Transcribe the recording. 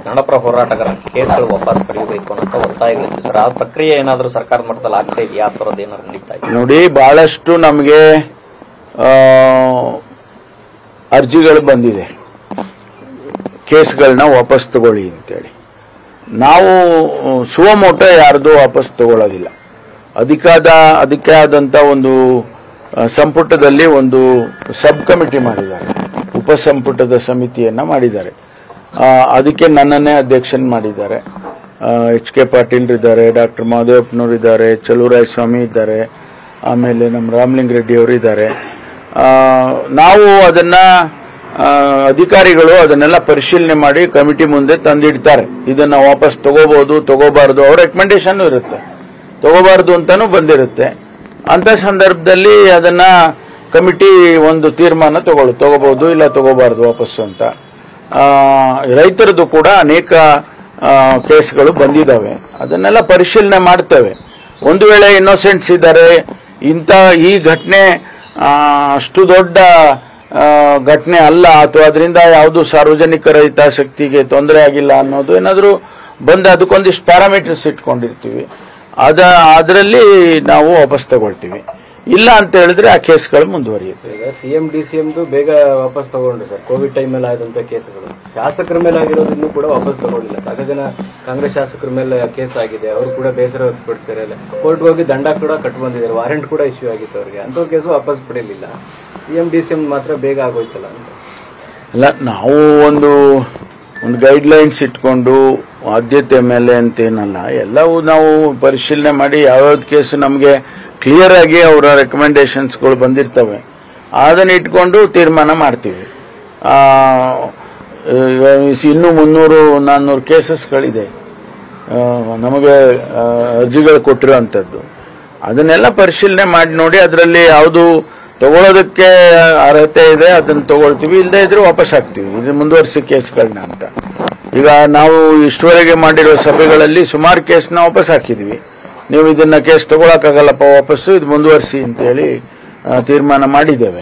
ಕನ್ನಡಪರ ಹೋರಾಟಗಾರ ಕೇಸ್ಗಳು ವಾಪಸ್ ಪಡೆಯಬೇಕು ಅಂತ ಒತ್ತಾಯಗಳಿತ್ತು ಸರ್. ಆ ಪ್ರಕ್ರಿಯೆ ಏನಾದರೂ ಸರ್ಕಾರದ ಮಟ್ಟದಲ್ಲಿ ಆಗ್ತಾ ಇದೆಯಾ? ಆ ಥರದ್ದು ಏನಾದ್ರು ನಡೀತಾ ಇದೆ? ನೋಡಿ, ಬಹಳಷ್ಟು ನಮಗೆ ಅರ್ಜಿಗಳು ಬಂದಿದೆ, ಕೇಸ್ಗಳನ್ನ ವಾಪಸ್ ತಗೊಳ್ಳಿ ಅಂತೇಳಿ. ನಾವು ಸುವಮೋಟೋ ಯಾರ್ದು ವಾಪಸ್ ತಗೊಳ್ಳೋದಿಲ್ಲ. ಅದಕ್ಕೆ ಆದಂತ ಒಂದು ಸಂಪುಟದಲ್ಲಿ ಒಂದು ಸಬ್ ಕಮಿಟಿ ಮಾಡಿದ್ದಾರೆ, ಉಪಸಂಪುಟದ ಸಮಿತಿಯನ್ನ ಮಾಡಿದ್ದಾರೆ. ಅದಕ್ಕೆ ನನ್ನನ್ನೇ ಅಧ್ಯಕ್ಷನ್ ಮಾಡಿದ್ದಾರೆ. HK ಪಾಟೀಲ್ ಇದ್ದಾರೆ, ಡಾಕ್ಟರ್ ಮಾಧವಪ್ಪನವರು ಇದ್ದಾರೆ, ಚಲುವರಾಯ ಸ್ವಾಮಿ ಇದ್ದಾರೆ, ಆಮೇಲೆ ನಮ್ಮ ರಾಮಲಿಂಗ ರೆಡ್ಡಿ ಅವರು ಇದ್ದಾರೆ. ನಾವು ಅದನ್ನ ಅಧಿಕಾರಿಗಳು ಅದನ್ನೆಲ್ಲ ಪರಿಶೀಲನೆ ಮಾಡಿ ಕಮಿಟಿ ಮುಂದೆ ತಂದಿಡ್ತಾರೆ. ಇದನ್ನ ವಾಪಸ್ ತಗೋಬಹುದು, ತಗೋಬಾರದು, ಅವ್ರ ರೆಕಮೆಂಡೇಶನ್ ಇರುತ್ತೆ. ತಗೋಬಾರದು ಅಂತಾನು ಬಂದಿರುತ್ತೆ. ಅಂತ ಸಂದರ್ಭದಲ್ಲಿ ಅದನ್ನ ಕಮಿಟಿ ಒಂದು ತೀರ್ಮಾನ ತಗೋಬಹುದು, ಇಲ್ಲ ತಗೋಬಾರದು ವಾಪಸ್ಸು ಅಂತ. ರೈತರದ್ದು ಕೂಡ ಅನೇಕ ಕೇಸ್ಗಳು ಬಂದಿದ್ದಾವೆ. ಅದನ್ನೆಲ್ಲ ಪರಿಶೀಲನೆ ಮಾಡ್ತೇವೆ. ಒಂದು ವೇಳೆ ಇನ್ನೋಸೆಂಟ್ಸ್ ಇದ್ದಾರೆ, ಈ ಘಟನೆ ಅಷ್ಟು ದೊಡ್ಡ ಘಟನೆ ಅಲ್ಲ ಅಥವಾ ಅದರಿಂದ ಯಾವುದು ಸಾರ್ವಜನಿಕರ ಹಿತಾಸಕ್ತಿಗೆ ತೊಂದರೆ ಆಗಿಲ್ಲ ಅನ್ನೋದು ಏನಾದರೂ ಬಂದು ಅದಕ್ಕೊಂದಿಷ್ಟು ಪ್ಯಾರಾಮೀಟರ್ಸ್ ಇಟ್ಕೊಂಡಿರ್ತೀವಿ. ಅದರಲ್ಲಿ ನಾವು ವಾಪಸ್ ತಗೊಳ್ತೀವಿ. ಇಲ್ಲ ಅಂತ ಹೇಳಿದ್ರೆ ಆ ಕೇಸ್ಗಳು ಮುಂದುವರಿಯುತ್ತೆ. ಈಗ CM DCMದು ಬೇಗ ವಾಪಸ್ ತಗೊಂಡ್ರು ಸರ್. ಕೋವಿಡ್ ಟೈಮ್ ಮೇಲೆ ಆದಂತ ಕೇಸ್ಗಳು ಶಾಸಕರ ಮೇಲೆ ಆಗಿರೋದನ್ನು ಕೂಡ ವಾಪಸ್ ತಗೊಂಡಿಲ್ಲ. ಸಾಕಷ್ಟು ಜನ ಕಾಂಗ್ರೆಸ್ ಶಾಸಕರ ಮೇಲೆ ಕೇಸ್ ಆಗಿದೆ, ಅವರು ಕೂಡ ಬೇಸರ ವ್ಯಕ್ತಪಡಿಸಿದ್ದಾರೆ. ಕೋರ್ಟ್ಗೆ ಹೋಗಿ ದಂಡ ಕೂಡ ಕಟ್ಟು ಬಂದಿದ್ದಾರೆ, ವಾರೆಂಟ್ ಕೂಡ ಇಶ್ಯೂ ಆಗಿತ್ತು ಅವರಿಗೆ. ಅಂತ ಕೇಸು ವಾಪಸ್ ಪಡೆಯಲಿಲ್ಲ. CM DCM ಮಾತ್ರ ಬೇಗ ಆಗೋಯ್ತಲ್ಲ ಅಂತ. ಅಲ್ಲ, ನಾವು ಒಂದು ಗೈಡ್ ಲೈನ್ಸ್ ಇಟ್ಕೊಂಡು ಆದ್ಯತೆ ಮೇಲೆ ಅಂತೇನಲ್ಲ, ಎಲ್ಲವೂ ನಾವು ಪರಿಶೀಲನೆ ಮಾಡಿ ಯಾವ್ಯಾವ್ದು ಕೇಸು ನಮಗೆ ಕ್ಲಿಯರ್ ಆಗಿ ಅವರ ರೆಕಮೆಂಡೇಶನ್ಸ್ಗಳು ಬಂದಿರ್ತವೆ ಅದನ್ನ ಇಟ್ಕೊಂಡು ತೀರ್ಮಾನ ಮಾಡ್ತೀವಿ. ಇನ್ನೂ 300-400 ಕೇಸಸ್ಗಳಿದೆ ನಮಗೆ ಅರ್ಜಿಗಳು ಕೊಟ್ಟಿರುವಂತದ್ದು. ಅದನ್ನೆಲ್ಲ ಪರಿಶೀಲನೆ ಮಾಡಿ ನೋಡಿ ಅದರಲ್ಲಿ ಯಾವುದು ತಗೊಳ್ಳೋದಕ್ಕೆ ಅರ್ಹತೆ ಇದೆ ಅದನ್ನ ತಗೊಳ್ತೀವಿ, ಇಲ್ಲದೆ ಇದ್ರೆ ವಾಪಸ್ ಹಾಕ್ತೀವಿ. ಇದು ಮುಂದುವರಿಸಿ ಕೇಸ್ಗಳನ್ನ ಅಂತ. ಈಗ ನಾವು ಇಷ್ಟುವರೆಗೆ ಮಾಡಿರೋ ಸಭೆಗಳಲ್ಲಿ ಸುಮಾರು ಕೇಸ್ನ ವಾಪಸ್ ಹಾಕಿದ್ವಿ. ನೀವು ಇದನ್ನ ಕೇಸ್ ತಗೊಳಕ್ಕಾಗಲ್ಲಪ್ಪ ವಾಪಸ್ಸು, ಇದು ಮುಂದುವರಿಸಿ ಅಂತ ಹೇಳಿ ತೀರ್ಮಾನ ಮಾಡಿದ್ದೇವೆ.